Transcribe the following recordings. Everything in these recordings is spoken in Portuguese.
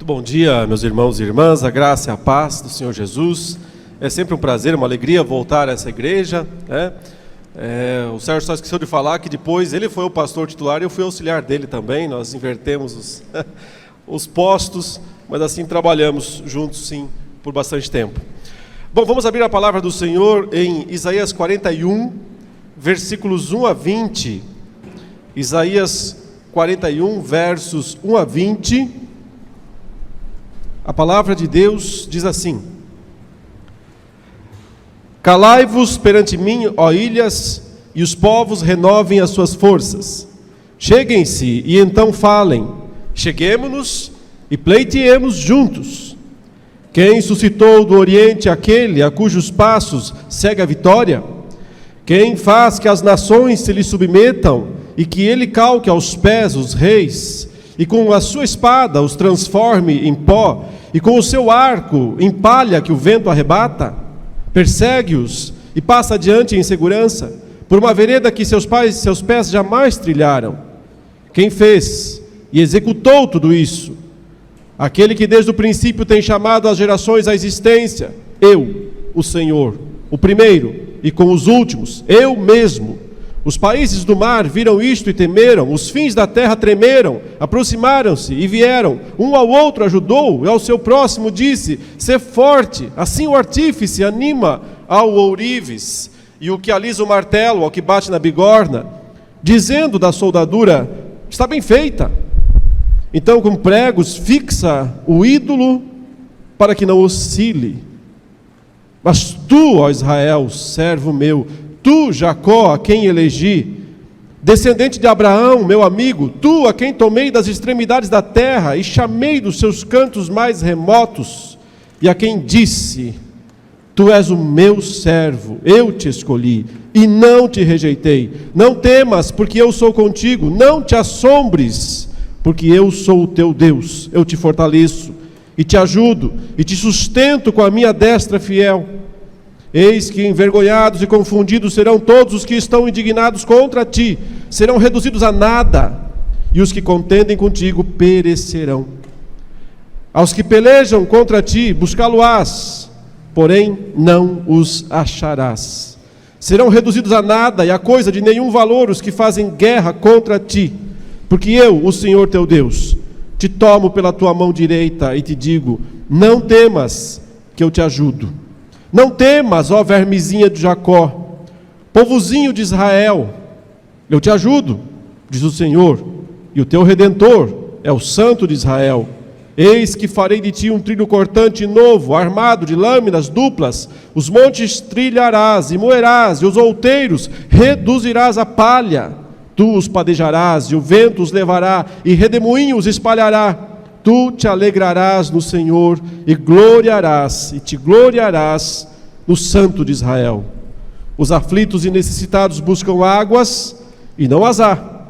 Muito bom dia, meus irmãos e irmãs, a graça e a paz do Senhor Jesus. É sempre um prazer, uma alegria voltar a essa igreja, né? O Sérgio só esqueceu de falar que depois ele foi o pastor titular e eu fui auxiliar dele também. Nós invertemos os postos, mas assim trabalhamos juntos sim por bastante tempo. Bom, vamos abrir a palavra do Senhor em Isaías 41, versículos 1 a 20. Isaías 41, versos 1 a 20. A palavra de Deus diz assim: Calai-vos perante mim, ó ilhas, e os povos renovem as suas forças. Cheguem-se e então falem, cheguemo-nos e pleiteemos juntos. Quem suscitou do Oriente aquele a cujos passos segue a vitória? Quem faz que as nações se lhe submetam e que ele calque aos pés os reis, e com a sua espada os transforme em pó, e com o seu arco em palha que o vento arrebata? Persegue-os e passa adiante em segurança, por uma vereda que seus pés jamais trilharam. Quem fez e executou tudo isso? Aquele que desde o princípio tem chamado as gerações à existência, eu, o Senhor, o primeiro, e com os últimos, eu mesmo. Os países do mar viram isto e temeram, os fins da terra tremeram, aproximaram-se e vieram, um ao outro ajudou, e ao seu próximo disse, sê forte. Assim o artífice anima ao ourives, e o que alisa o martelo ao que bate na bigorna, dizendo da soldadura, está bem feita. Então com pregos fixa o ídolo, para que não oscile. Mas tu, ó Israel, servo meu, tu, Jacó, a quem elegi, descendente de Abraão, meu amigo, tu, a quem tomei das extremidades da terra e chamei dos seus cantos mais remotos, e a quem disse, tu és o meu servo, eu te escolhi e não te rejeitei. Não temas, porque eu sou contigo, não te assombres, porque eu sou o teu Deus, eu te fortaleço e te ajudo e te sustento com a minha destra fiel. Eis que envergonhados e confundidos serão todos os que estão indignados contra ti, serão reduzidos a nada, e os que contendem contigo perecerão. Aos que pelejam contra ti, buscá-lo-ás, porém não os acharás. Serão reduzidos a nada e a coisa de nenhum valor os que fazem guerra contra ti, porque eu, o Senhor teu Deus, te tomo pela tua mão direita e te digo, não temas, que eu te ajudo. Não temas, ó vermezinha de Jacó, povozinho de Israel, eu te ajudo, diz o Senhor, e o teu Redentor é o Santo de Israel. Eis que farei de ti um trilho cortante novo, armado de lâminas duplas, os montes trilharás e moerás, e os outeiros reduzirás a palha. Tu os padejarás, e o vento os levará, e redemoinho os espalhará. Tu te alegrarás no Senhor e te gloriarás no Santo de Israel. Os aflitos e necessitados buscam águas e não as há,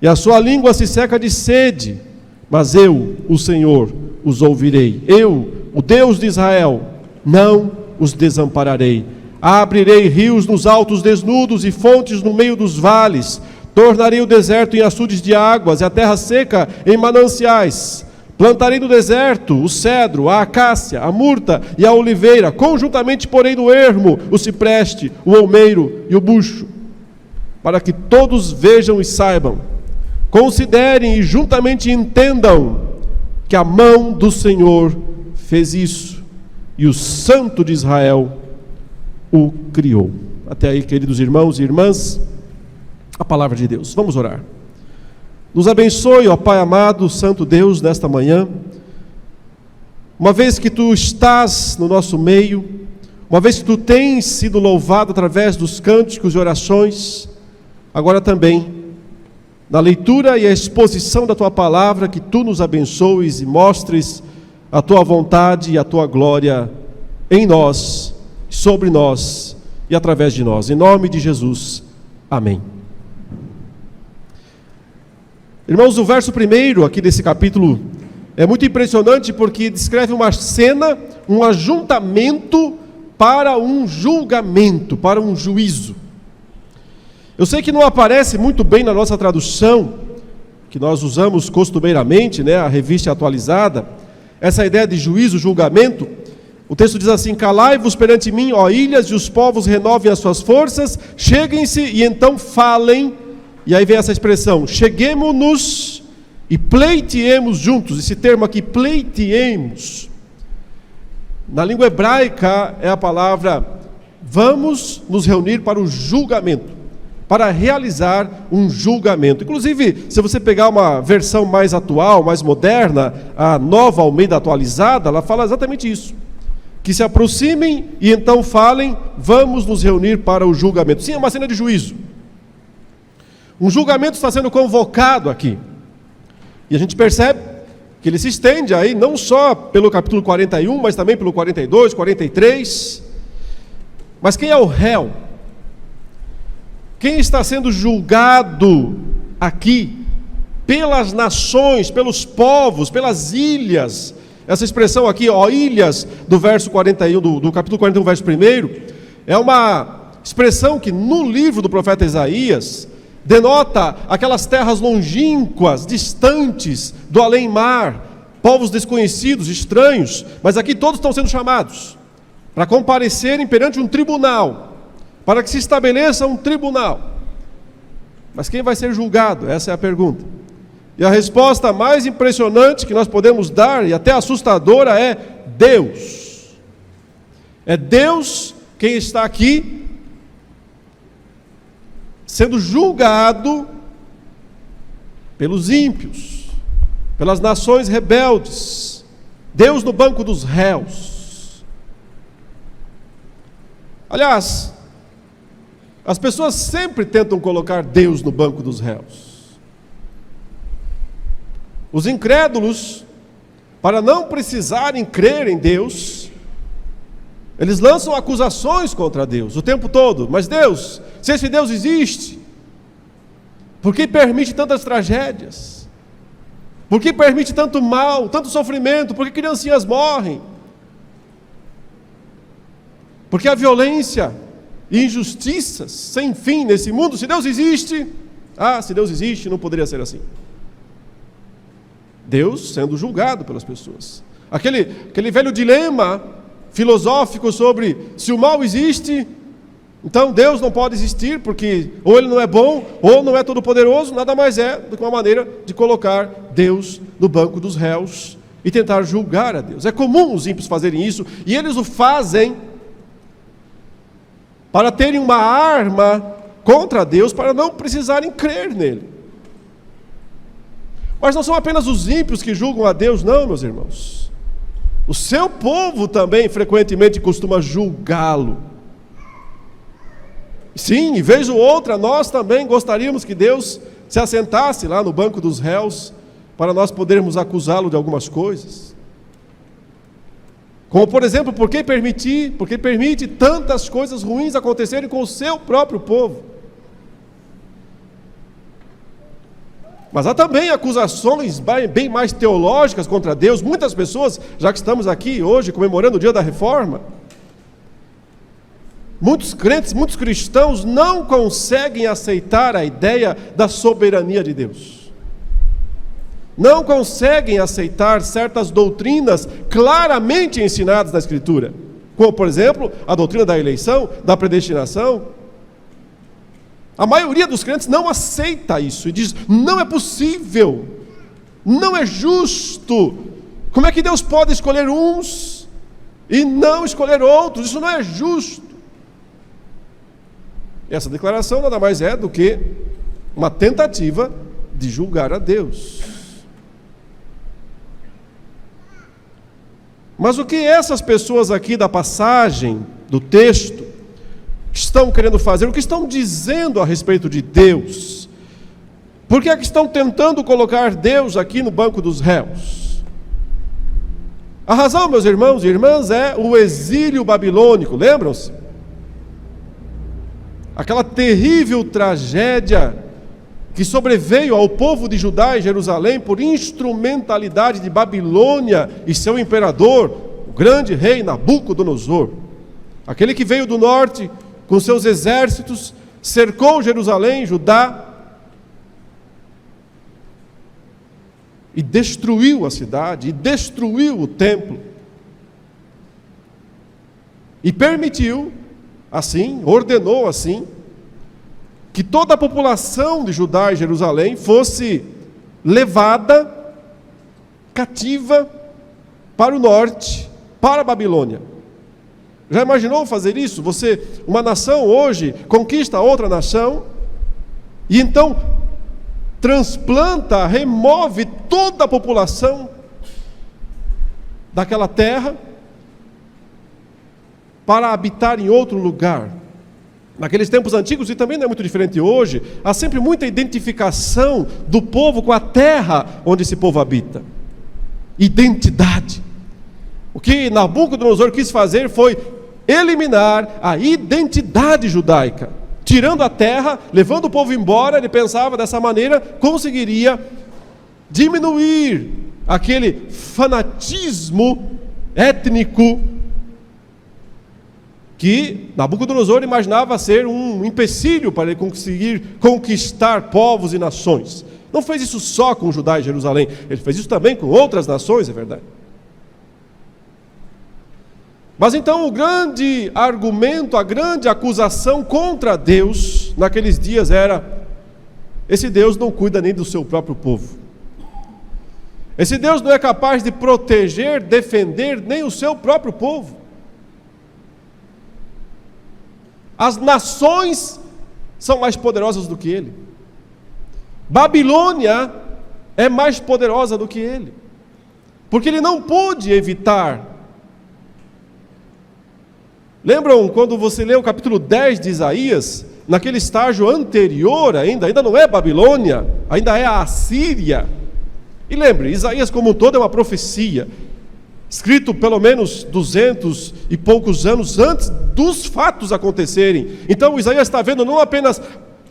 e a sua língua se seca de sede, mas eu, o Senhor, os ouvirei. Eu, o Deus de Israel, não os desampararei. Abrirei rios nos altos desnudos e fontes no meio dos vales. Tornarei o deserto em açudes de águas e a terra seca em mananciais. Plantarei no deserto o cedro, a acácia, a murta e a oliveira, conjuntamente porei no ermo o cipreste, o olmeiro e o bucho, para que todos vejam e saibam, considerem e juntamente entendam que a mão do Senhor fez isso, e o Santo de Israel o criou. Até aí, queridos irmãos e irmãs, a palavra de Deus. Vamos orar. Nos abençoe, ó Pai amado, Santo Deus, nesta manhã, uma vez que Tu estás no nosso meio, uma vez que Tu tens sido louvado através dos cânticos e orações, agora também, na leitura e a exposição da Tua palavra, que Tu nos abençoes e mostres a Tua vontade e a Tua glória em nós, sobre nós e através de nós. Em nome de Jesus, amém. Irmãos, o verso 1 aqui desse capítulo é muito impressionante porque descreve uma cena, um ajuntamento para um julgamento, para um juízo. Eu sei que não aparece muito bem na nossa tradução, que nós usamos costumeiramente, a revista atualizada, essa ideia de juízo, julgamento. O texto diz assim: calai-vos perante mim, ó ilhas, e os povos renovem as suas forças, cheguem-se e então falem. E aí vem essa expressão, cheguemo-nos e pleiteemos juntos. Esse termo aqui, pleiteemos, na língua hebraica é a palavra vamos nos reunir para o julgamento, para realizar um julgamento. Inclusive, se você pegar uma versão mais atual, mais moderna, a Nova Almeida atualizada, ela fala exatamente isso. Que se aproximem e então falem, vamos nos reunir para o julgamento. Sim, é uma cena de juízo. Um julgamento está sendo convocado aqui. E a gente percebe que ele se estende aí, não só pelo capítulo 41, mas também pelo 42, 43. Mas quem é o réu? Quem está sendo julgado aqui pelas nações, pelos povos, pelas ilhas? Essa expressão aqui, ó ilhas, do verso 41, do capítulo 41, verso 1, é uma expressão que no livro do profeta Isaías denota aquelas terras longínquas, distantes do além-mar, povos desconhecidos, estranhos, mas aqui todos estão sendo chamados para comparecerem perante um tribunal, para que se estabeleça um tribunal. Mas quem vai ser julgado? Essa é a pergunta. E a resposta mais impressionante que nós podemos dar, e até assustadora, é Deus. É Deus quem está aqui sendo julgado pelos ímpios, pelas nações rebeldes. Deus no banco dos réus. Aliás, as pessoas sempre tentam colocar Deus no banco dos réus. Os incrédulos, para não precisarem crer em Deus, eles lançam acusações contra Deus o tempo todo. Mas Deus, se esse Deus existe, por que permite tantas tragédias? Por que permite tanto mal, tanto sofrimento? Por que criancinhas morrem? Por que a violência e injustiças sem fim nesse mundo? Se Deus existe, se Deus existe, não poderia ser assim. Deus sendo julgado pelas pessoas. Aquele velho dilema filosófico sobre se o mal existe, então Deus não pode existir, porque ou ele não é bom, ou não é todo-poderoso, nada mais é do que uma maneira de colocar Deus no banco dos réus e tentar julgar a Deus. É comum os ímpios fazerem isso, e eles o fazem para terem uma arma contra Deus, para não precisarem crer nele. Mas não são apenas os ímpios que julgam a Deus, não, meus irmãos. O seu povo também frequentemente costuma julgá-lo. Sim, e vez ou outra, nós também gostaríamos que Deus se assentasse lá no banco dos réus, para nós podermos acusá-lo de algumas coisas. Como, por exemplo, por que permite tantas coisas ruins acontecerem com o seu próprio povo? Mas há também acusações bem mais teológicas contra Deus. Muitas pessoas, já que estamos aqui hoje comemorando o dia da Reforma, muitos crentes, muitos cristãos não conseguem aceitar a ideia da soberania de Deus. Não conseguem aceitar certas doutrinas claramente ensinadas na Escritura, como, por exemplo, a doutrina da eleição, da predestinação. A maioria dos crentes não aceita isso e diz: não é possível, não é justo. Como é que Deus pode escolher uns e não escolher outros? Isso não é justo. Essa declaração nada mais é do que uma tentativa de julgar a Deus. Mas o que essas pessoas aqui da passagem, do texto, estão querendo fazer, o que estão dizendo a respeito de Deus? Por que é que estão tentando colocar Deus aqui no banco dos réus? A razão, meus irmãos e irmãs, é o exílio babilônico, lembram-se? Aquela terrível tragédia que sobreveio ao povo de Judá e Jerusalém por instrumentalidade de Babilônia e seu imperador, o grande rei Nabucodonosor. Aquele que veio do norte com seus exércitos, cercou Jerusalém, Judá, e destruiu a cidade, e destruiu o templo. E permitiu, assim, ordenou assim, que toda a população de Judá e Jerusalém fosse levada cativa para o norte, para a Babilônia. Já imaginou fazer isso? Uma nação hoje conquista outra nação, e então transplanta, remove toda a população daquela terra para habitar em outro lugar. Naqueles tempos antigos, e também não é muito diferente hoje, há sempre muita identificação do povo com a terra onde esse povo habita. Identidade. O que Nabucodonosor quis fazer foi eliminar a identidade judaica. Tirando a terra, levando o povo embora, ele pensava dessa maneira, conseguiria diminuir aquele fanatismo étnico que Nabucodonosor imaginava ser um empecilho para ele conseguir conquistar povos e nações. Não fez isso só com Judá e Jerusalém, ele fez isso também com outras nações, é verdade. Mas então o grande argumento, a grande acusação contra Deus naqueles dias era: esse Deus não cuida nem do seu próprio povo. Esse Deus não é capaz de proteger, defender nem o seu próprio povo. As nações são mais poderosas do que ele. Babilônia é mais poderosa do que ele, porque ele não pôde evitar. Lembram quando você lê o capítulo 10 de Isaías, naquele estágio anterior ainda não é Babilônia, ainda é a Assíria. E lembre, Isaías como um todo é uma profecia, escrito pelo menos 200 e poucos anos antes dos fatos acontecerem. Então Isaías está vendo não apenas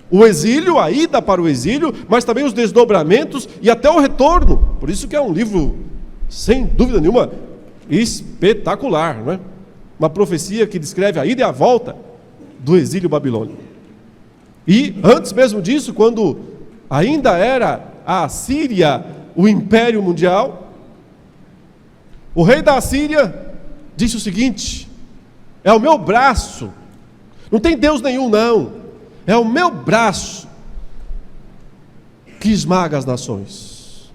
o exílio, a ida para o exílio, mas também os desdobramentos e até o retorno. Por isso que é um livro, sem dúvida nenhuma, espetacular, não é? Uma profecia que descreve a ida e a volta do exílio babilônico. E antes mesmo disso, quando ainda era a Assíria o império mundial, o rei da Assíria disse o seguinte: é o meu braço, não tem Deus nenhum não, é o meu braço que esmaga as nações,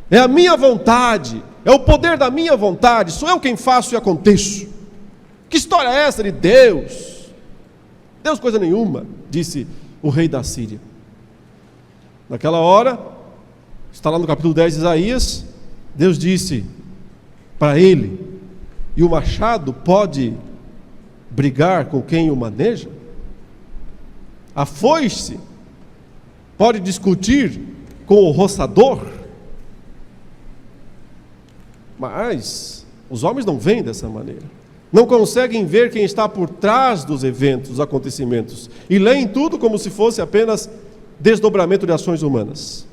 é a minha vontade, é o poder da minha vontade, sou eu quem faço e aconteço. Que história é essa de Deus? Deus coisa nenhuma, disse o rei da Síria. Naquela hora, está lá no capítulo 10 de Isaías, Deus disse para ele: e o machado pode brigar com quem o maneja? A foice pode discutir com o roçador? Mas os homens não veem dessa maneira. Não conseguem ver quem está por trás dos eventos, dos acontecimentos, e leem tudo como se fosse apenas desdobramento de ações humanas.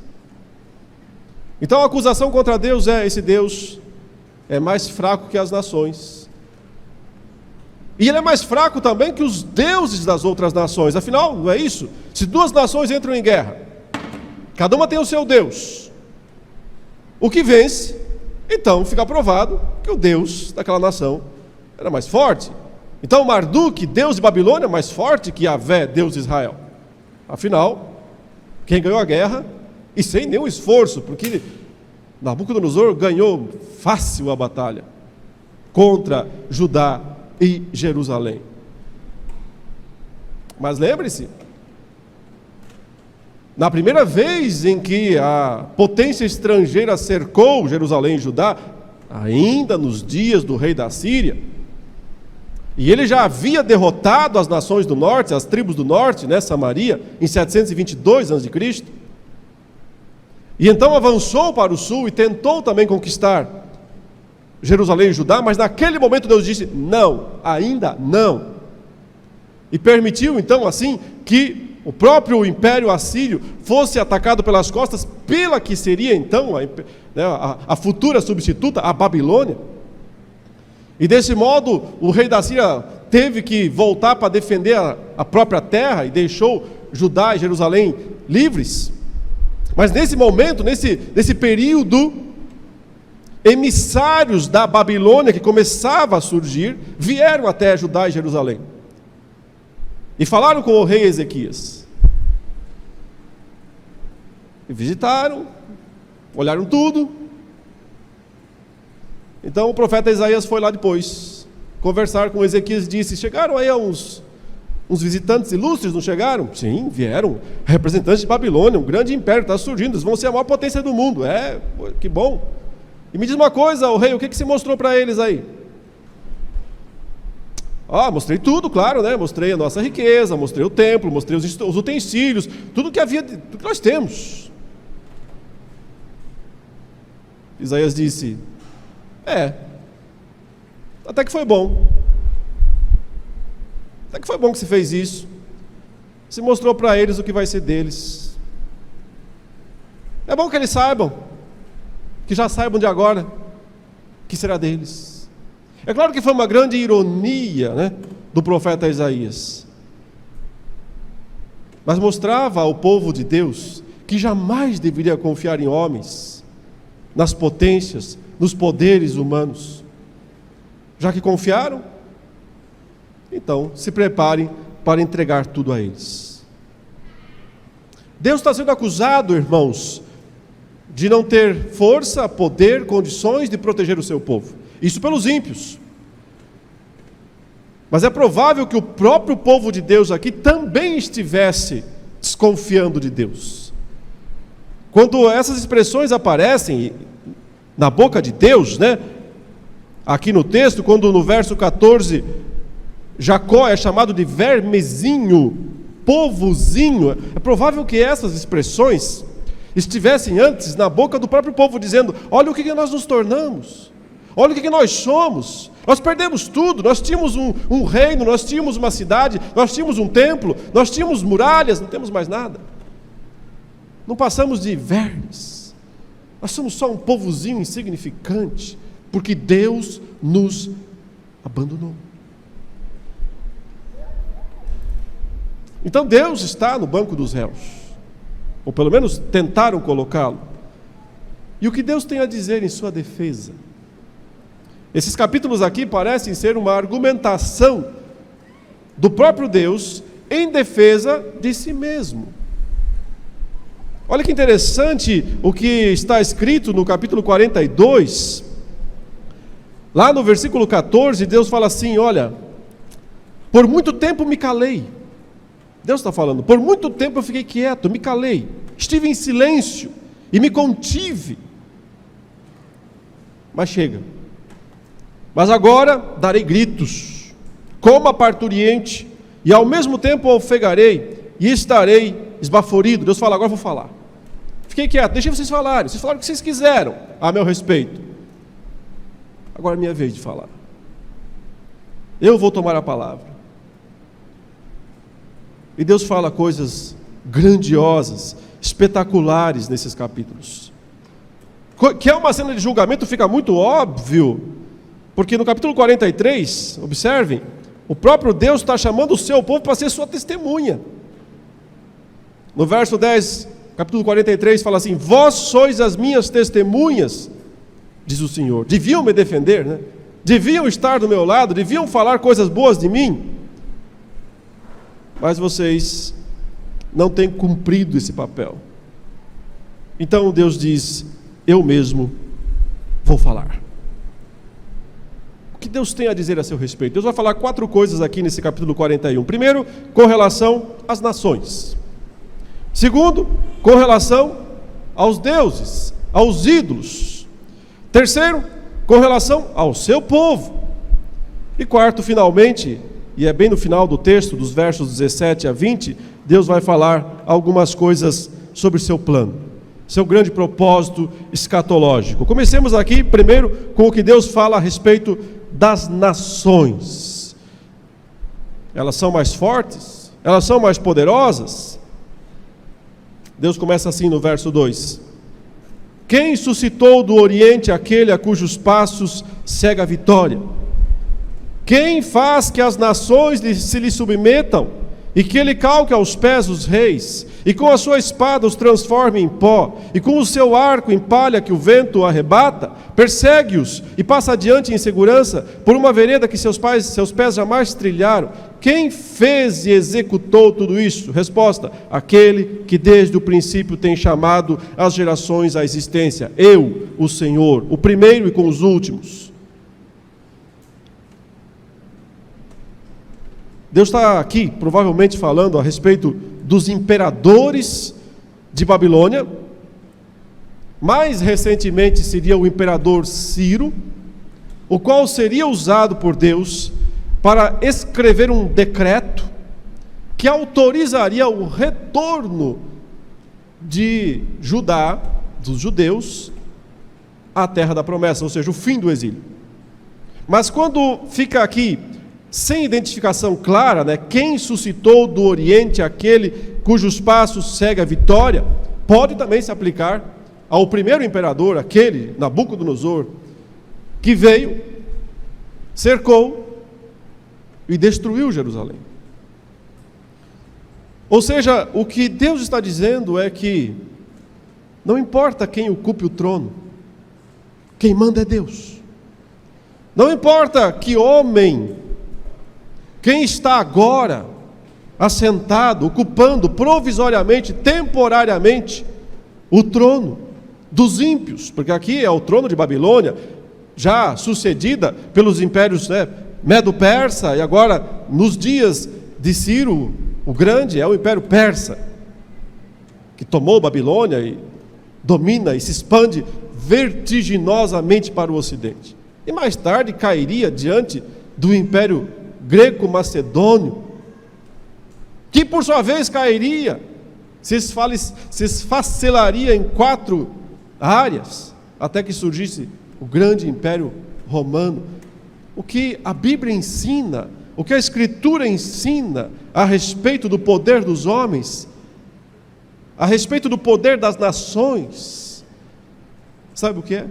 Então a acusação contra Deus é: esse Deus é mais fraco que as nações, e ele é mais fraco também que os deuses das outras nações. Afinal, não é isso? Se duas nações entram em guerra, cada uma tem o seu Deus, o que vence, então fica provado que o Deus daquela nação era mais forte. Então Marduk, Deus de Babilônia, é mais forte que Yahvé, Deus de Israel. Afinal, quem ganhou a guerra, e sem nenhum esforço, porque Nabucodonosor ganhou fácil a batalha contra Judá e Jerusalém. Mas lembre-se, na primeira vez em que a potência estrangeira cercou Jerusalém e Judá, ainda nos dias do rei da Síria, e ele já havia derrotado as nações do norte, as tribos do norte, né, Samaria, em 722 a.C., e então avançou para o sul e tentou também conquistar Jerusalém e Judá, mas naquele momento Deus disse: não, ainda não. E permitiu então assim que o próprio império assírio fosse atacado pelas costas pela que seria então a futura substituta, a Babilônia. E desse modo o rei da Síria teve que voltar para defender a própria terra e deixou Judá e Jerusalém livres. Mas nesse momento, nesse período, emissários da Babilônia que começava a surgir, vieram até Judá e Jerusalém. E falaram com o rei Ezequias. E visitaram, olharam tudo. Então o profeta Isaías foi lá depois conversar com Ezequias e disse: chegaram aí uns visitantes ilustres, não chegaram? Sim, vieram, representantes de Babilônia, um grande império está surgindo, eles vão ser a maior potência do mundo. Que bom. E me diz uma coisa, o rei, o que você mostrou para eles aí? Mostrei tudo, claro, né? Mostrei a nossa riqueza, mostrei o templo, mostrei os utensílios, tudo que nós temos. Isaías disse: até que foi bom. Até que foi bom que você fez isso. Você mostrou para eles o que vai ser deles. É bom que eles saibam, que já saibam de agora, que será deles. É claro que foi uma grande ironia, né, do profeta Isaías. Mas mostrava ao povo de Deus que jamais deveria confiar em homens, nas potências, nos poderes humanos. Já que confiaram, então se preparem para entregar tudo a eles. Deus está sendo acusado, irmãos, de não ter força, poder, condições de proteger o seu povo. Isso pelos ímpios. Mas é provável que o próprio povo de Deus aqui também estivesse desconfiando de Deus. Quando essas expressões aparecem na boca de Deus, né? Aqui no texto, quando no verso 14, Jacó é chamado de vermezinho, povozinho, é provável que essas expressões estivessem antes na boca do próprio povo, dizendo: olha o que nós nos tornamos, olha o que nós somos, nós perdemos tudo, nós tínhamos um reino, nós tínhamos uma cidade, nós tínhamos um templo, nós tínhamos muralhas, não temos mais nada, não passamos de vermes, nós somos só um povozinho insignificante, porque Deus nos abandonou. Então Deus está no banco dos réus, ou pelo menos tentaram colocá-lo. E o que Deus tem a dizer em sua defesa? Esses capítulos aqui parecem ser uma argumentação do próprio Deus em defesa de si mesmo. Olha que interessante o que está escrito no capítulo 42, lá no versículo 14, Deus fala assim: olha, por muito tempo me calei. Deus está falando, por muito tempo eu fiquei quieto, me calei, estive em silêncio e me contive. Mas chega. Mas agora darei gritos, como a parturiente, e ao mesmo tempo ofegarei e estarei esbaforido. Deus fala: agora eu vou falar. Fiquei quieto, deixei vocês falarem. Vocês falaram o que vocês quiseram a meu respeito. Agora é minha vez de falar. Eu vou tomar a palavra. E Deus fala coisas grandiosas, espetaculares nesses capítulos. Que é uma cena de julgamento, fica muito óbvio, porque no capítulo 43, observem, o próprio Deus está chamando o seu povo para ser sua testemunha. No verso 10, capítulo 43, fala assim: vós sois as minhas testemunhas, diz o Senhor. Deviam me defender, né? Deviam estar do meu lado, deviam falar coisas boas de mim. Mas vocês não têm cumprido esse papel. Então Deus diz: eu mesmo vou falar. O que Deus tem a dizer a seu respeito? Deus vai falar 4 coisas aqui nesse capítulo 41. Primeiro, com relação às nações. Segundo, com relação aos deuses, aos ídolos. Terceiro, com relação ao seu povo. E quarto, finalmente, e é bem no final do texto, dos versos 17 a 20, Deus vai falar algumas coisas sobre seu plano, seu grande propósito escatológico. Comecemos aqui primeiro com o que Deus fala a respeito das nações. Elas são mais fortes? Elas são mais poderosas? Deus começa assim no verso 2: quem suscitou do Oriente aquele a cujos passos segue a vitória? Quem faz que as nações se lhe submetam e que ele calque aos pés os reis, e com a sua espada os transforme em pó, e com o seu arco em palha que o vento arrebata, persegue-os e passa adiante em segurança por uma vereda que seus pés jamais trilharam. Quem fez e executou tudo isso? Resposta: aquele que desde o princípio tem chamado as gerações à existência. Eu, o Senhor, o primeiro e com os últimos. Deus está aqui, provavelmente, falando a respeito dos imperadores de Babilônia. Mais recentemente seria o imperador Ciro, o qual seria usado por Deus para escrever um decreto que autorizaria o retorno de Judá, dos judeus, à terra da promessa, ou seja, o fim do exílio. Mas quando fica aqui sem identificação clara, quem suscitou do Oriente aquele cujos passos segue a vitória, pode também se aplicar ao primeiro imperador, aquele, Nabucodonosor, que veio, cercou e destruiu Jerusalém. Ou seja, o que Deus está dizendo é que não importa quem ocupe o trono, quem manda é Deus. Não importa que homem, quem está agora assentado, ocupando provisoriamente, temporariamente, o trono dos ímpios, porque aqui é o trono de Babilônia, já sucedida pelos impérios Medo-Persa, e agora, nos dias de Ciro o Grande, é o Império Persa, que tomou Babilônia e domina e se expande vertiginosamente para o Ocidente. E mais tarde cairia diante do Império Greco-Macedônio, que por sua vez cairia, se esfacelaria em 4 áreas, até que surgisse o grande Império Romano. O que a Bíblia ensina, o que a Escritura ensina a respeito do poder dos homens, a respeito do poder das nações, sabe o que é?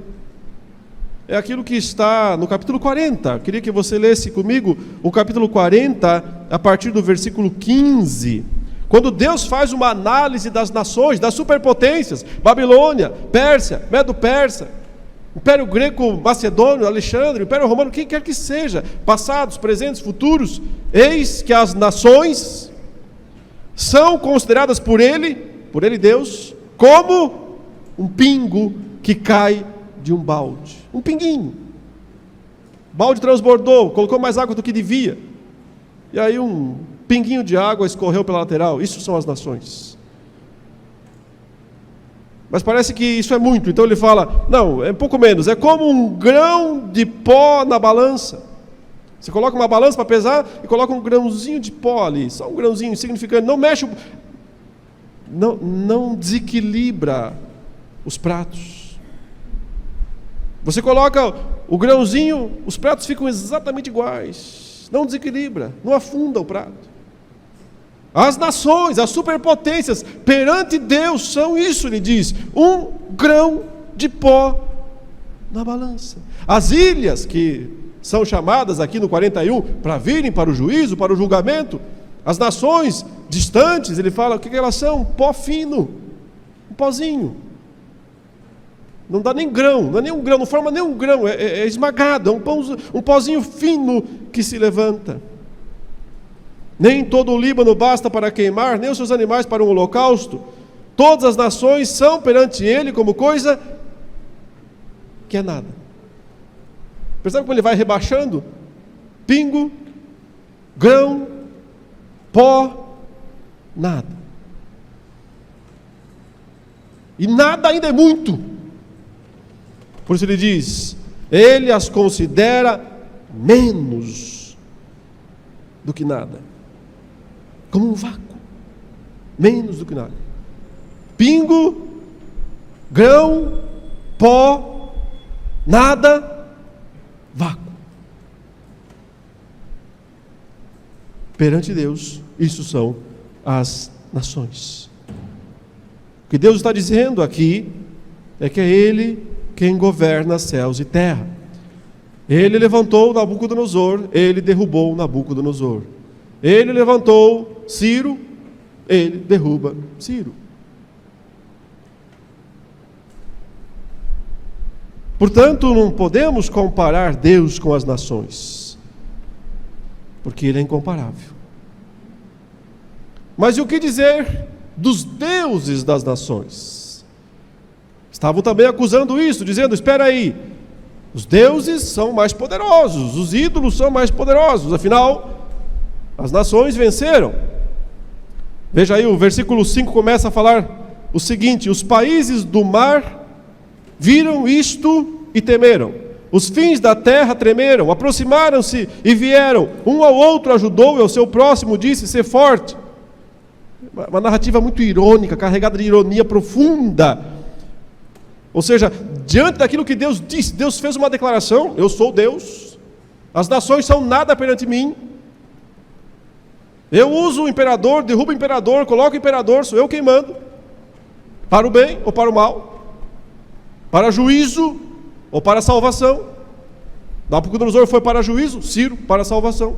É aquilo que está no capítulo 40. Queria que você lesse comigo o capítulo 40, a partir do versículo 15. Quando Deus faz uma análise das nações, das superpotências, Babilônia, Pérsia, Medo-Persa, Império Greco-Macedônio, Alexandre, Império Romano, quem quer que seja, passados, presentes, futuros, eis que as nações são consideradas por Ele Deus, como um pingo que cai de um balde. Um pinguinho. O balde transbordou, colocou mais água do que devia. E aí um pinguinho de água escorreu pela lateral. Isso são as nações. Mas parece que isso é muito. Então ele fala, não, é um pouco menos. É como um grão de pó na balança. Você coloca uma balança para pesar e coloca um grãozinho de pó ali. Só um grãozinho insignificante. Não mexe, não desequilibra os pratos. Você coloca o grãozinho, os pratos ficam exatamente iguais. Não desequilibra, não afunda o prato. As nações, as superpotências, perante Deus são isso, ele diz, um grão de pó na balança. As ilhas que são chamadas aqui no 41 para virem para o juízo, para o julgamento, as nações distantes, ele fala, o que elas são? Um pó fino, um pozinho. Não dá nem grão, não é nem um grão, não forma nem um grão, é esmagado, é um pozinho fino que se levanta. Nem todo o Líbano basta para queimar, nem os seus animais para um holocausto. Todas as nações são perante ele como coisa que é nada. Percebe como ele vai rebaixando? Pingo, grão, pó, nada. E nada ainda é muito. Por isso ele diz, ele as considera menos do que nada. Como um vácuo. Menos do que nada. Pingo, grão, pó, nada, vácuo. Perante Deus, isso são as nações. O que Deus está dizendo aqui é que é Ele quem governa céus e terra. Ele levantou Nabucodonosor, ele derrubou Nabucodonosor. Ele levantou Ciro, ele derruba Ciro. Portanto, não podemos comparar Deus com as nações, porque Ele é incomparável. Mas e o que dizer dos deuses das nações? Estavam também acusando isso, dizendo, espera aí, os deuses são mais poderosos, os ídolos são mais poderosos, afinal, as nações venceram. Veja aí, o versículo 5 começa a falar o seguinte: os países do mar viram isto e temeram. Os fins da terra tremeram, aproximaram-se e vieram. Um ao outro ajudou e ao seu próximo disse, ser forte. Uma narrativa muito irônica, carregada de ironia profunda. Ou seja, diante daquilo que Deus disse, Deus fez uma declaração, eu sou Deus, as nações são nada perante mim. Eu uso o imperador, derrubo o imperador, coloco o imperador, sou eu quem mando. Para o bem ou para o mal? Para juízo ou para salvação? Nabucodonosor foi para juízo, Ciro para salvação.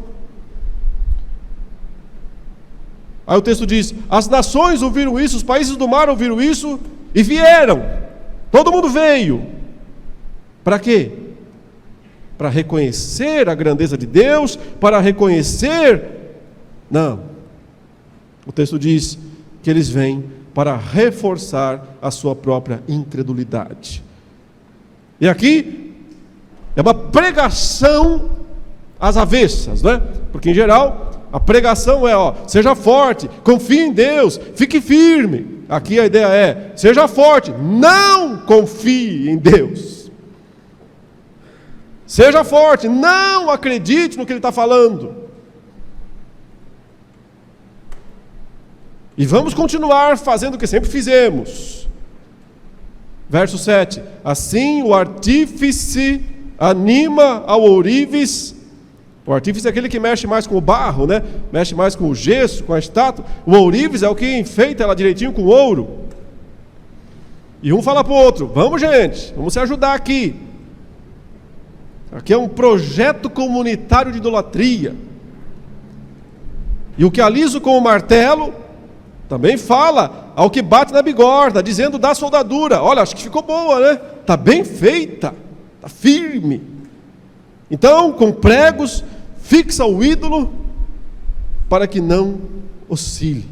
Aí o texto diz, as nações ouviram isso, os países do mar ouviram isso e vieram. Todo mundo veio. Para quê? Para reconhecer a grandeza de Deus, para reconhecer... Não. O texto diz que eles vêm para reforçar a sua própria incredulidade. E aqui é uma pregação às avessas, não é? Porque em geral a pregação é, seja forte, confie em Deus, fique firme. Aqui a ideia é, seja forte, não confie em Deus. Seja forte, não acredite no que Ele está falando. E vamos continuar fazendo o que sempre fizemos. Verso 7. Assim o artífice anima ao ourives. O artífice é aquele que mexe mais com o barro, né? Mexe mais com o gesso, com a estátua. O ourives é o que enfeita ela direitinho com ouro. E um fala para o outro, vamos gente, vamos se ajudar aqui. Aqui é um projeto comunitário de idolatria. E o que aliso com o martelo também fala ao que bate na bigorna, dizendo da soldadura, olha, acho que ficou boa, né? Está bem feita, está firme. Então, com pregos, fixa o ídolo para que não oscile.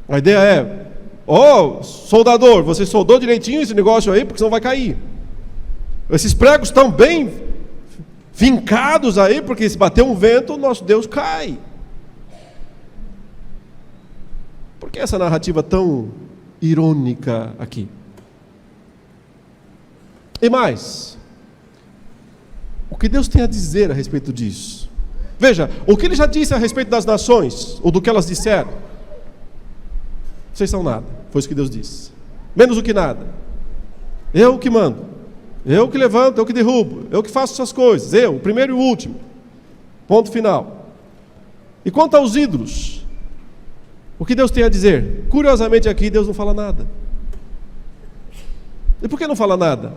A ideia é, soldador, você soldou direitinho esse negócio aí, porque senão vai cair. Esses pregos estão bem fincados aí, porque se bater um vento, o nosso Deus cai. Por que essa narrativa tão irônica aqui? E mais, o que Deus tem a dizer a respeito disso? Veja, o que Ele já disse a respeito das nações, ou do que elas disseram. Vocês são nada, foi isso que Deus disse. Menos do que nada. Eu que mando, eu que levanto, eu que derrubo, eu que faço essas coisas, eu, o primeiro e o último. Ponto final. E quanto aos ídolos, o que Deus tem a dizer? Curiosamente aqui Deus não fala nada. E por que não fala nada?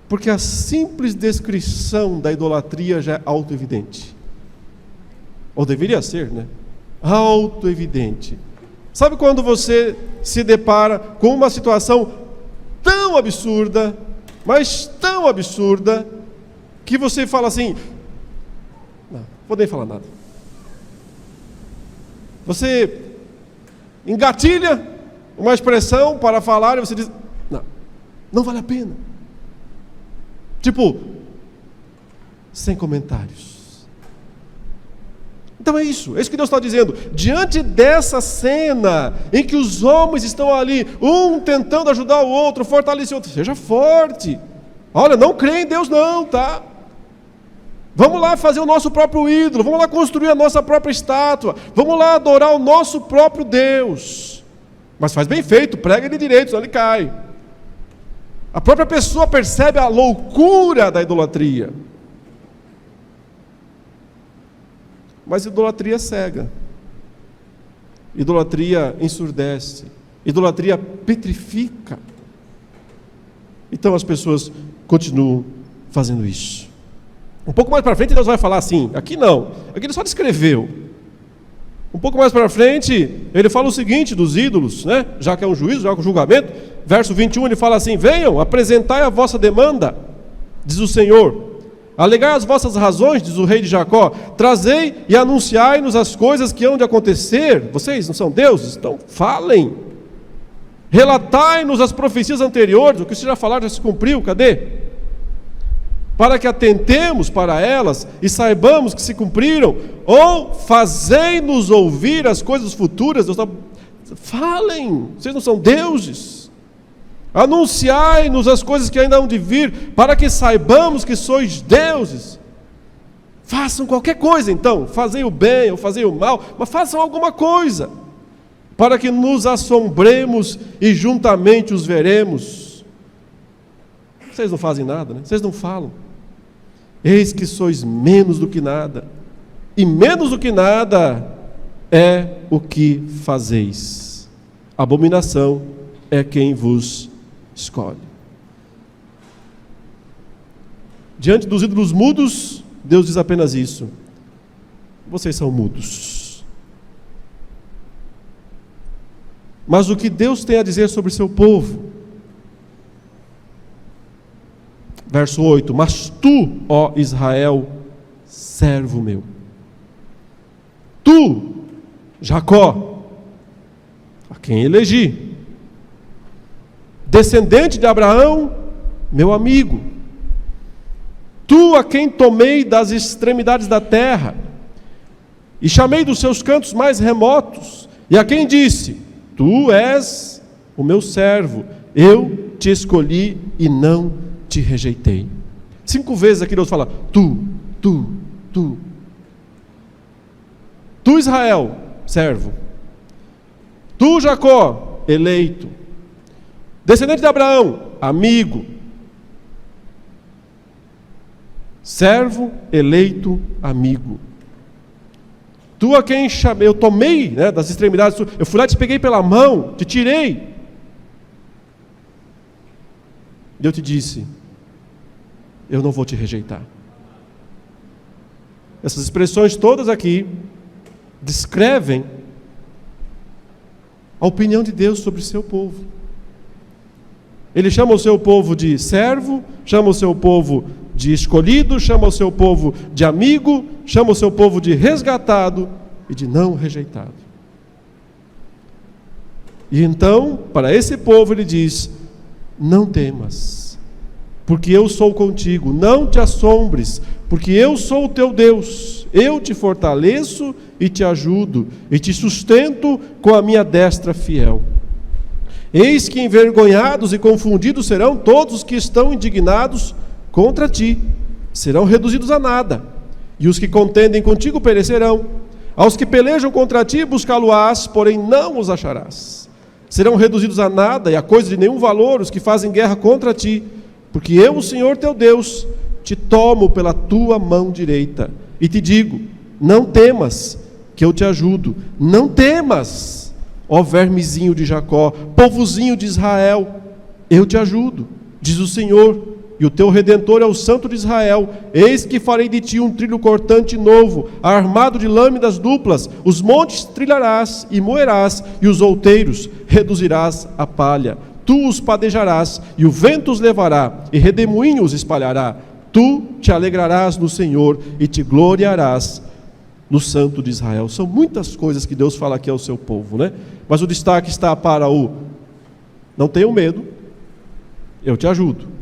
Porque a simples descrição da idolatria já é auto-evidente. Ou deveria ser, né? Auto-evidente. Sabe quando você se depara com uma situação tão absurda, mas tão absurda, que você fala assim, não vou nem falar nada. Você engatilha uma expressão para falar e você diz, não vale a pena. Tipo, sem comentários. Então é isso que Deus está dizendo. Diante dessa cena em que os homens estão ali, um tentando ajudar o outro, fortalecer o outro, seja forte. Olha, não crê em Deus não, tá? Vamos lá fazer o nosso próprio ídolo, vamos lá construir a nossa própria estátua, vamos lá adorar o nosso próprio Deus. Mas faz bem feito, prega ele direito, senão ele cai. A própria pessoa percebe a loucura da idolatria. Mas idolatria cega. Idolatria ensurdece. Idolatria petrifica. Então as pessoas continuam fazendo isso. Um pouco mais para frente Deus vai falar assim, aqui não, aqui ele só descreveu. Um pouco mais para frente, ele fala o seguinte dos ídolos, né? Já que é um juízo, já que é um julgamento. Verso 21, ele fala assim: venham, apresentai a vossa demanda, diz o Senhor. Alegai as vossas razões, diz o rei de Jacó. Trazei e anunciai-nos as coisas que hão de acontecer. Vocês não são deuses? Então falem. Relatai-nos as profecias anteriores, o que vocês já falaram já se cumpriu, cadê? Para que atentemos para elas e saibamos que se cumpriram, ou fazei-nos ouvir as coisas futuras. Deus está... Falem, vocês não são deuses. Anunciai-nos as coisas que ainda hão de vir, para que saibamos que sois deuses. Façam qualquer coisa então, fazei o bem ou fazei o mal, mas façam alguma coisa, para que nos assombremos e juntamente os veremos. Vocês não fazem nada, né? Vocês não falam. Eis que sois menos do que nada, e menos do que nada é o que fazeis. Abominação é quem vos escolhe. Diante dos ídolos mudos, Deus diz apenas isso: vocês são mudos. Mas o que Deus tem a dizer sobre seu povo? Verso 8: mas tu, ó Israel, servo meu, tu, Jacó, a quem elegi, descendente de Abraão, meu amigo, tu a quem tomei das extremidades da terra, e chamei dos seus cantos mais remotos, e a quem disse: tu és o meu servo, eu te escolhi e não te rejeitei. 5 vezes aqui Deus fala: tu, tu, tu. Tu, Israel, servo. Tu, Jacó, eleito. Descendente de Abraão, amigo. Servo, eleito, amigo. Tu a quem chamei, eu tomei, né, das extremidades, eu fui lá, te peguei pela mão, te tirei. E eu te disse: eu não vou te rejeitar. Essas expressões todas aqui descrevem a opinião de Deus sobre o seu povo. Ele chama o seu povo de servo, chama o seu povo de escolhido, chama o seu povo de amigo, chama o seu povo de resgatado e de não rejeitado. E então, para esse povo ele diz: não temas, porque eu sou contigo, não te assombres, porque eu sou o teu Deus, eu te fortaleço e te ajudo, e te sustento com a minha destra fiel. Eis que envergonhados e confundidos serão todos os que estão indignados contra ti, serão reduzidos a nada, e os que contendem contigo perecerão. Aos que pelejam contra ti buscá-lo-ás, porém não os acharás. Serão reduzidos a nada e a coisa de nenhum valor os que fazem guerra contra ti, porque eu, o Senhor teu Deus, te tomo pela tua mão direita e te digo: não temas, que eu te ajudo. Não temas, ó vermezinho de Jacó, povozinho de Israel, eu te ajudo, diz o Senhor, e o teu Redentor é o Santo de Israel. Eis que farei de ti um trilho cortante novo, armado de lâminas duplas. Os montes trilharás e moerás, e os outeiros reduzirás a palha. Tu os padejarás, e o vento os levará, e redemoinho os espalhará. Tu te alegrarás no Senhor, e te gloriarás no Santo de Israel. São muitas coisas que Deus fala aqui ao seu povo, né? Mas o destaque está para o: não tenham medo, eu te ajudo.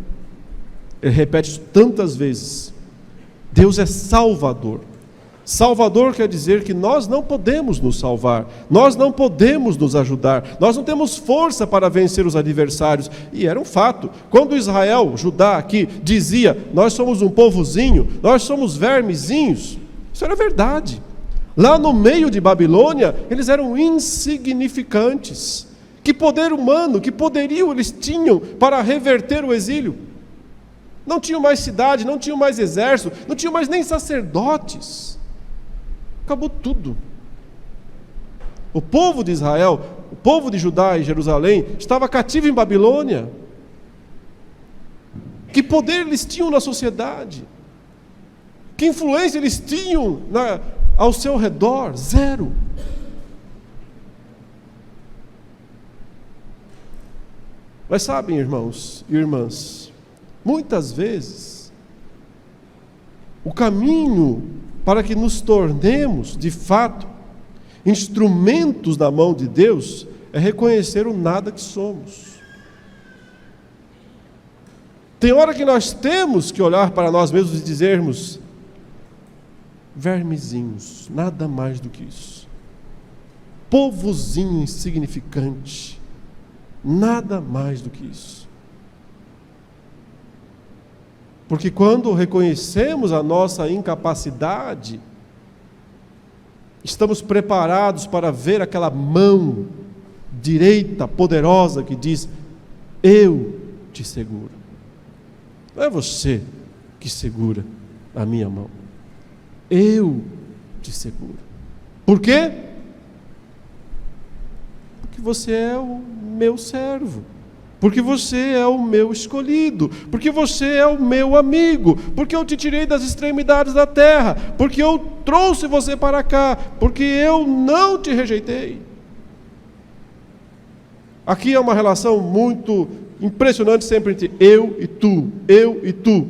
Ele repete isso tantas vezes. Deus é Salvador. Salvador quer dizer que nós não podemos nos salvar, nós não podemos nos ajudar, nós não temos força para vencer os adversários. E era um fato. Quando Israel, Judá aqui, dizia: nós somos um povozinho, nós somos vermezinhos, isso era verdade. Lá no meio de Babilônia, eles eram insignificantes. Que poder humano, que poderio eles tinham para reverter o exílio? Não tinham mais cidade, não tinham mais exército, não tinham mais nem sacerdotes. Acabou tudo. O povo de Israel, o povo de Judá e Jerusalém, estava cativo em Babilônia. Que poder eles tinham na sociedade? Que influência eles tinham ao seu redor? Zero. Mas sabem, irmãos e irmãs, muitas vezes, o caminho para que nos tornemos, de fato, instrumentos na mão de Deus, é reconhecer o nada que somos. Tem hora que nós temos que olhar para nós mesmos e dizermos: vermezinhos, nada mais do que isso. Povozinho insignificante, nada mais do que isso. Porque quando reconhecemos a nossa incapacidade, estamos preparados para ver aquela mão direita, poderosa, que diz: eu te seguro. Não é você que segura a minha mão. Eu te seguro. Por quê? Porque você é o meu servo. Porque você é o meu escolhido. Porque você é o meu amigo. Porque eu te tirei das extremidades da terra. Porque eu trouxe você para cá. Porque eu não te rejeitei. Aqui é uma relação muito impressionante sempre entre eu e tu. Eu e tu.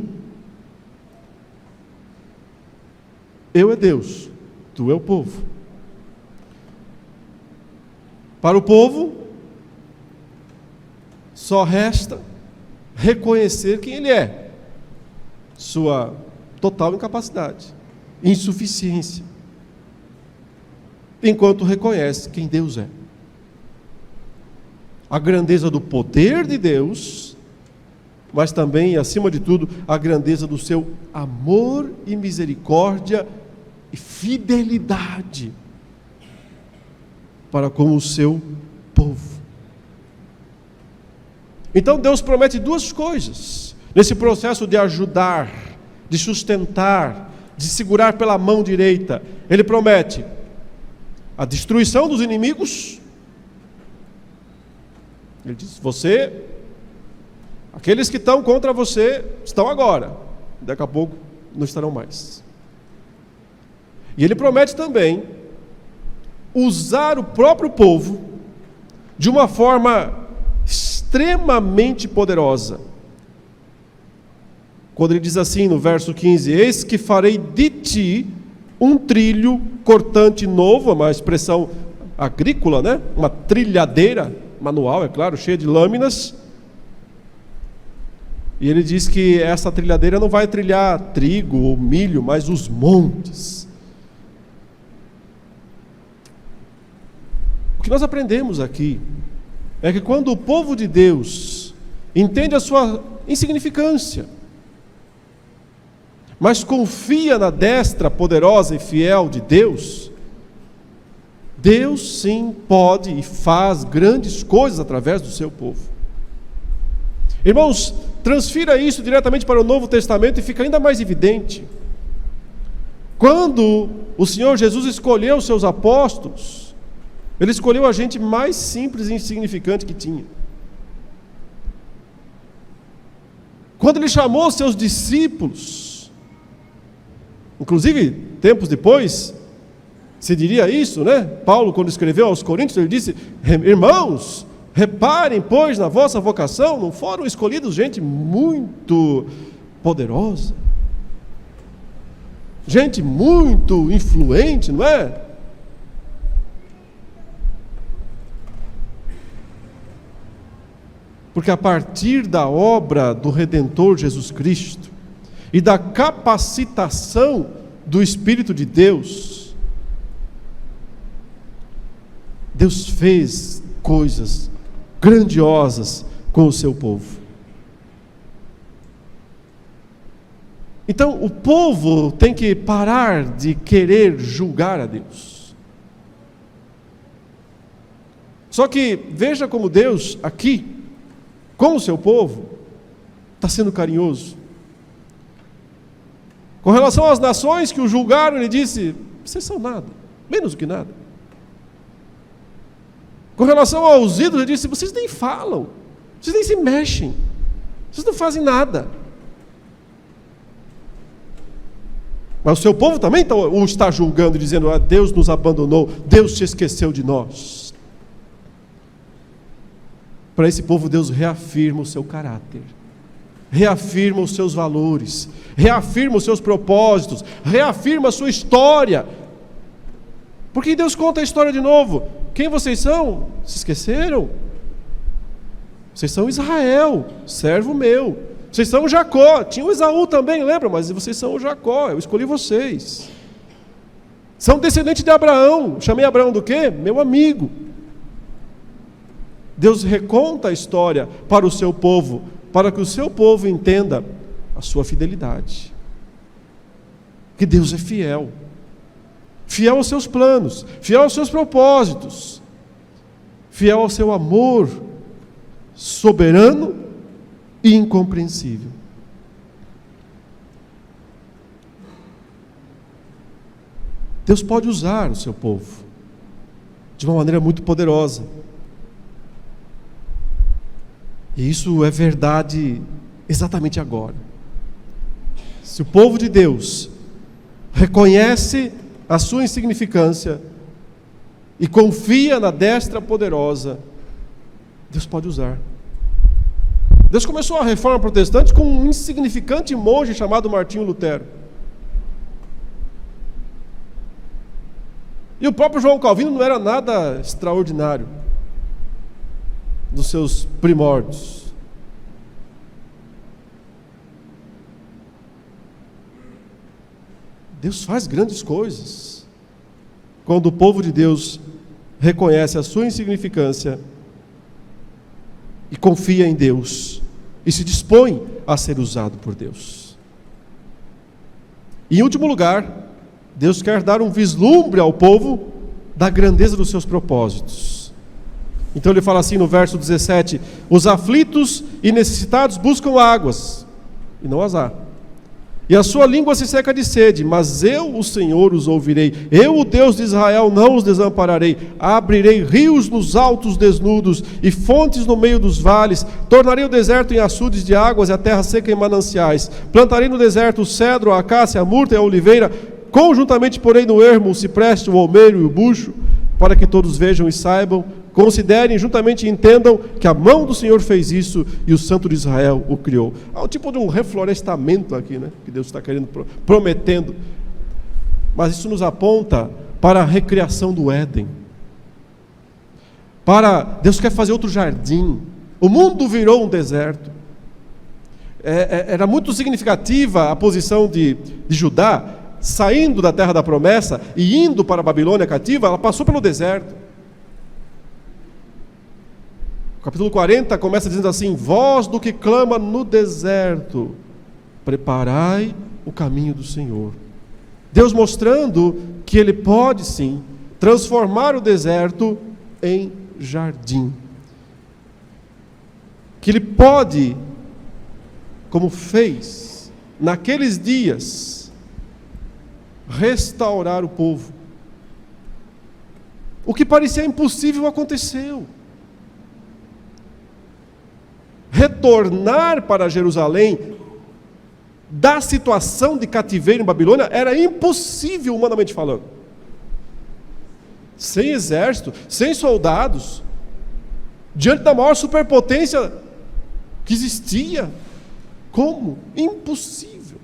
Eu é Deus, tu é o povo. Para o povo, só resta reconhecer quem ele é, sua total incapacidade, insuficiência, enquanto reconhece quem Deus é. A grandeza do poder de Deus, mas também, acima de tudo, a grandeza do seu amor e misericórdia e fidelidade para com o seu povo. Então Deus promete duas coisas nesse processo de ajudar, de sustentar, de segurar pela mão direita. Ele promete a destruição dos inimigos. Ele diz: aqueles que estão contra você estão agora, daqui a pouco não estarão mais. E ele promete também usar o próprio povo de uma forma extremamente poderosa. Quando ele diz assim no verso 15: eis que farei de ti um trilho cortante novo, uma expressão agrícola, né? Uma trilhadeira manual, é claro, cheia de lâminas. E ele diz que essa trilhadeira não vai trilhar trigo ou milho, mas os montes. O que nós aprendemos aqui é que quando o povo de Deus entende a sua insignificância, mas confia na destra poderosa e fiel de Deus, Deus sim pode e faz grandes coisas através do seu povo. Irmãos, transfira isso diretamente para o Novo Testamento e fica ainda mais evidente. Quando o Senhor Jesus escolheu os seus apóstolos, Ele escolheu a gente mais simples e insignificante que tinha. Quando Ele chamou os seus discípulos, inclusive tempos depois, se diria isso, né? Paulo, quando escreveu aos Coríntios, ele disse: irmãos, reparem, pois, na vossa vocação, não foram escolhidos gente muito poderosa, gente muito influente, não é? Porque a partir da obra do Redentor Jesus Cristo e da capacitação do Espírito de Deus, Deus fez coisas grandiosas com o seu povo. Então, o povo tem que parar de querer julgar a Deus. Só que veja como Deus aqui, com o seu povo, está sendo carinhoso. Com relação às nações que o julgaram, ele disse: vocês são nada, menos do que nada. Com relação aos ídolos, ele disse: vocês nem falam, vocês nem se mexem, vocês não fazem nada. Mas o seu povo também o está julgando, dizendo: ah, Deus nos abandonou, Deus se esqueceu de nós. Para esse povo, Deus reafirma o seu caráter, reafirma os seus valores, reafirma os seus propósitos, reafirma a sua história. Porque Deus conta a história de novo. Quem vocês são? Se esqueceram? Vocês são Israel, servo meu. Vocês são Jacó. Tinha o Esaú também, lembra? Mas vocês são o Jacó, eu escolhi vocês. São descendentes de Abraão. Chamei Abraão do quê? Meu amigo. Deus reconta a história para o seu povo, para que o seu povo entenda a sua fidelidade. Que Deus é fiel. Fiel aos seus planos, fiel aos seus propósitos, fiel ao seu amor soberano e incompreensível. Deus pode usar o seu povo de uma maneira muito poderosa. E isso é verdade exatamente agora. Se o povo de Deus reconhece a sua insignificância e confia na destra poderosa, Deus pode usar. Deus começou a reforma protestante com um insignificante monge chamado Martinho Lutero. E o próprio João Calvino não era nada extraordinário nos seus primórdios. Deus faz grandes coisas quando o povo de Deus reconhece a sua insignificância e confia em Deus e se dispõe a ser usado por Deus. E, em último lugar, Deus quer dar um vislumbre ao povo da grandeza dos seus propósitos. Então ele fala assim no verso 17: os aflitos e necessitados buscam águas, e não as há. E a sua língua se seca de sede, mas eu, o Senhor, os ouvirei. Eu, o Deus de Israel, não os desampararei. Abrirei rios nos altos desnudos e fontes no meio dos vales. Tornarei o deserto em açudes de águas e a terra seca em mananciais. Plantarei no deserto o cedro, a acácia, a murta e a oliveira. Conjuntamente porei no ermo o cipreste, o almeiro e o bucho, para que todos vejam e saibam, considerem juntamente e entendam que a mão do Senhor fez isso e o Santo de Israel o criou. Há um tipo de um reflorestamento aqui, né, que Deus está querendo, prometendo. Mas isso nos aponta para a recriação do Éden. Deus quer fazer outro jardim. O mundo virou um deserto. Era muito significativa a posição de Judá, saindo da terra da promessa e indo para a Babilônia cativa. Ela passou pelo deserto. O capítulo 40 começa dizendo assim: voz do que clama no deserto, preparai o caminho do Senhor. Deus mostrando que Ele pode sim transformar o deserto em jardim. Que Ele pode, como fez naqueles dias, restaurar o povo. O que parecia impossível aconteceu. Retornar para Jerusalém da situação de cativeiro em Babilônia era impossível, humanamente falando. Sem exército, sem soldados, diante da maior superpotência que existia. Como? Impossível.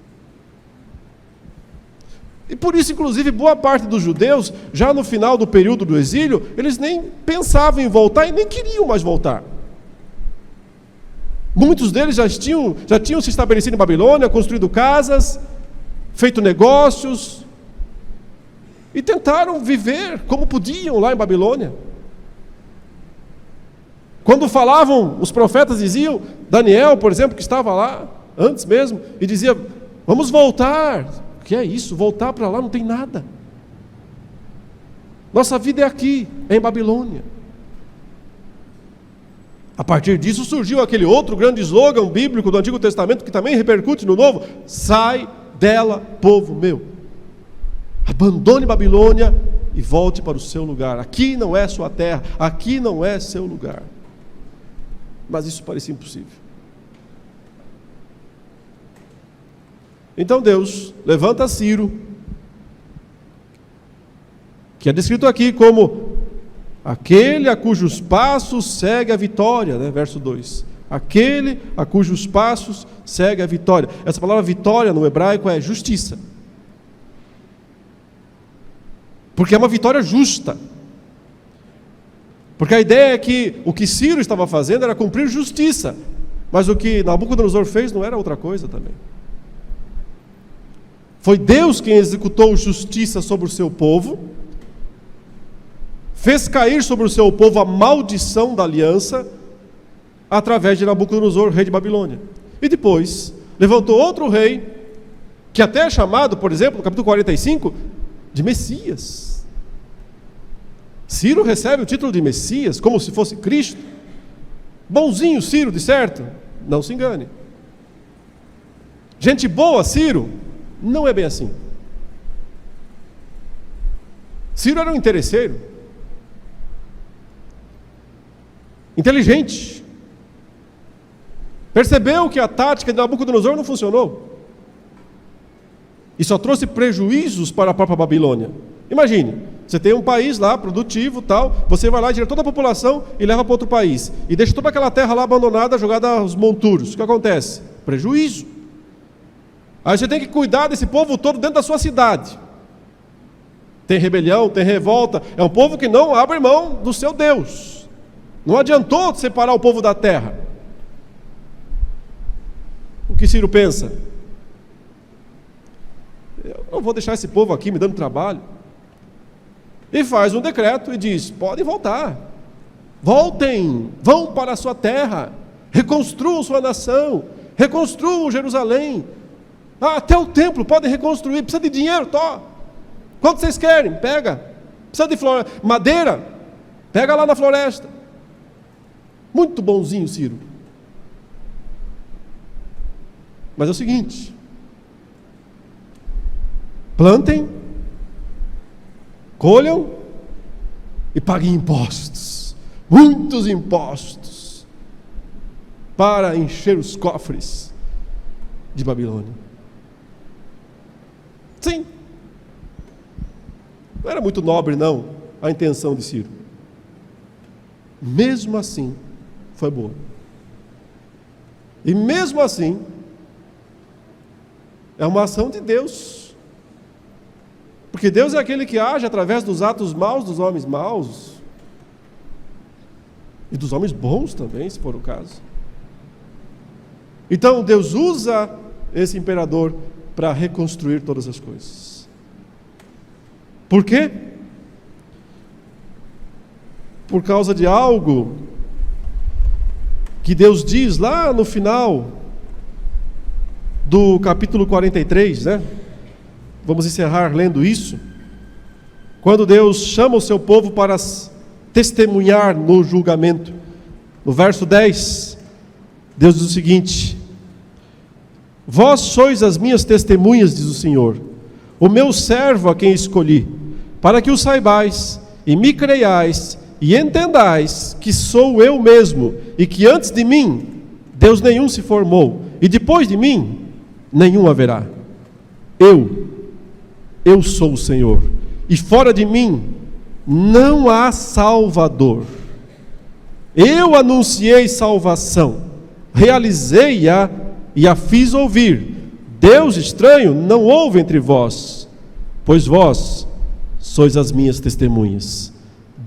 E por isso, inclusive, boa parte dos judeus, já no final do período do exílio, eles nem pensavam em voltar e nem queriam mais voltar. Muitos deles já tinham se estabelecido em Babilônia, construído casas, feito negócios, e tentaram viver como podiam lá em Babilônia. Quando falavam, os profetas diziam, Daniel, por exemplo, que estava lá, antes mesmo, e dizia: vamos voltar. O que é isso? Voltar para lá não tem nada. Nossa vida é aqui, é em Babilônia. A partir disso surgiu aquele outro grande slogan bíblico do Antigo Testamento, que também repercute no Novo: sai dela, povo meu. Abandone Babilônia e volte para o seu lugar. Aqui não é sua terra, aqui não é seu lugar. Mas isso parecia impossível. Então Deus levanta Ciro, que é descrito aqui como aquele a cujos passos segue a vitória, né? Verso 2. Aquele a cujos passos segue a vitória. Essa palavra vitória no hebraico é justiça. Porque é uma vitória justa. Porque a ideia é que o que Ciro estava fazendo era cumprir justiça. Mas o que Nabucodonosor fez não era outra coisa também. Foi Deus quem executou justiça sobre o seu povo, fez cair sobre o seu povo a maldição da aliança, através de Nabucodonosor, rei de Babilônia. E depois, levantou outro rei, que até é chamado, por exemplo, no capítulo 45, de Messias. Ciro recebe o título de Messias, como se fosse Cristo. Bonzinho Ciro, de certo? Não se engane. Gente boa, Ciro? Não é bem assim. Ciro era um interesseiro, inteligente. Percebeu que a tática de Nabucodonosor não funcionou. E só trouxe prejuízos para a própria Babilônia. Imagine, você tem um país lá, produtivo, tal, você vai lá, tira toda a população e leva para outro país. E deixa toda aquela terra lá abandonada, jogada aos monturos. O que acontece? Prejuízo. Aí você tem que cuidar desse povo todo dentro da sua cidade. Tem rebelião, tem revolta. É um povo que não abre mão do seu Deus. Não adiantou separar o povo da terra. O que Ciro pensa? Eu não vou deixar esse povo aqui me dando trabalho. E faz um decreto e diz: podem voltar. Voltem, vão para a sua terra. Reconstruam sua nação. Reconstruam Jerusalém. Até o templo podem reconstruir. Precisa de dinheiro? Quanto vocês querem? Pega. Precisa de madeira? Pega lá na floresta. Muito bonzinho, Ciro. Mas é o seguinte: plantem, colham e paguem impostos. Muitos impostos. Para encher os cofres de Babilônia. Sim. Não era muito nobre, não, a intenção de Ciro. Mesmo assim, foi boa. E mesmo assim, é uma ação de Deus. Porque Deus é aquele que age através dos atos maus dos homens maus. E dos homens bons também, se for o caso. Então Deus usa esse imperador para reconstruir todas as coisas. Por quê? Por causa de algo que Deus diz lá no final do capítulo 43, né? Vamos encerrar lendo isso. Quando Deus chama o seu povo para testemunhar no julgamento. No verso 10, Deus diz o seguinte: vós sois as minhas testemunhas, diz o Senhor, o meu servo a quem escolhi, para que o saibais, e me creiais, e entendais que sou eu mesmo, e que antes de mim, Deus nenhum se formou, e depois de mim, nenhum haverá. Eu sou o Senhor, e fora de mim, não há Salvador. Eu anunciei salvação, realizei-a e a fiz ouvir. Deus estranho não houve entre vós, pois vós sois as minhas testemunhas.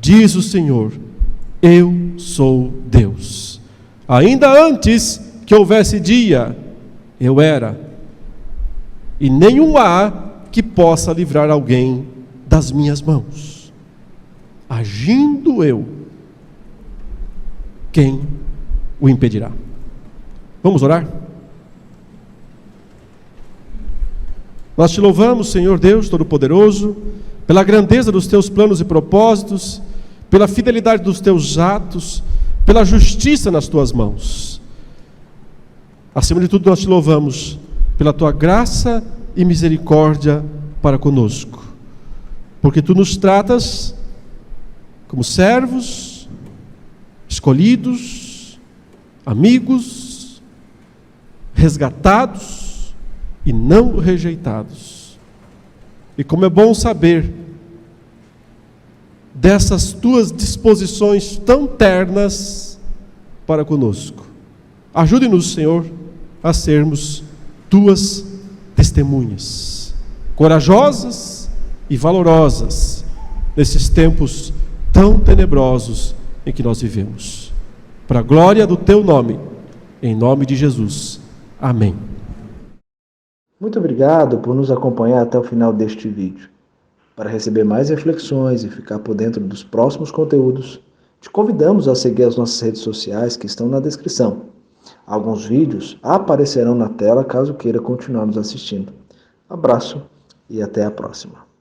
Diz o Senhor: eu sou Deus. Ainda antes que houvesse dia, eu era, e nenhum há que possa livrar alguém das minhas mãos. Agindo eu, quem o impedirá? Vamos orar? Nós te louvamos, Senhor Deus Todo-Poderoso, pela grandeza dos teus planos e propósitos, pela fidelidade dos teus atos, pela justiça nas tuas mãos. Acima de tudo, nós te louvamos pela tua graça e misericórdia para conosco, porque tu nos tratas como servos, escolhidos, amigos, resgatados e não rejeitados. E como é bom saber dessas tuas disposições tão ternas para conosco. Ajude-nos, Senhor, a sermos tuas testemunhas, corajosas e valorosas nesses tempos tão tenebrosos em que nós vivemos. Para a glória do teu nome, em nome de Jesus. Amém. Muito obrigado por nos acompanhar até o final deste vídeo. Para receber mais reflexões e ficar por dentro dos próximos conteúdos, te convidamos a seguir as nossas redes sociais que estão na descrição. Alguns vídeos aparecerão na tela caso queira continuar nos assistindo. Abraço e até a próxima.